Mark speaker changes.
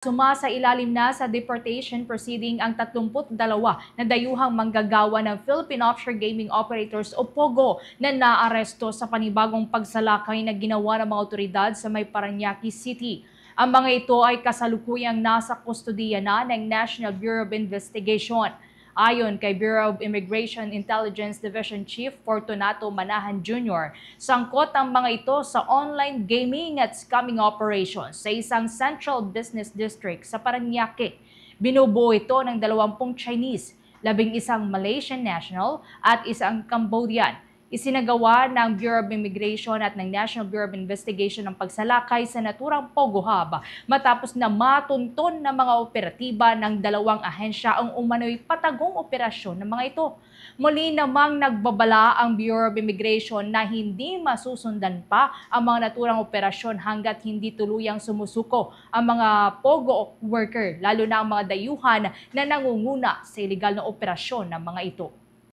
Speaker 1: Sumasailalim na sa deportation proceeding ang 32 na dayuhang manggagawa ng Philippine Offshore Gaming Operators o POGO na naaresto sa panibagong pagsalakay na ginawa ng mga otoridad sa may Parañaque City. Ang mga ito ay kasalukuyang nasa kustodiya na ng National Bureau of Investigation. Ayon kay Bureau of Immigration Intelligence Division Chief Fortunato Manahan Jr., sangkot ang mga ito sa online gaming at scamming operations sa isang Central Business District sa Parañaque. Binubuo ito ng 20 Chinese, 11 Malaysian national at isang Cambodian. Isinagawa ng Bureau of Immigration at ng National Bureau of Investigation ang pagsalakay sa naturang Pogo Hub matapos na matunton ng mga operatiba ng dalawang ahensya ang umano'y patagong operasyon ng mga ito. Muli namang nagbabala ang Bureau of Immigration na hindi masusundan pa ang mga naturang operasyon hanggat hindi tuluyang sumusuko ang mga Pogo worker, lalo na ang mga dayuhan na nangunguna sa iligal na operasyon ng mga ito.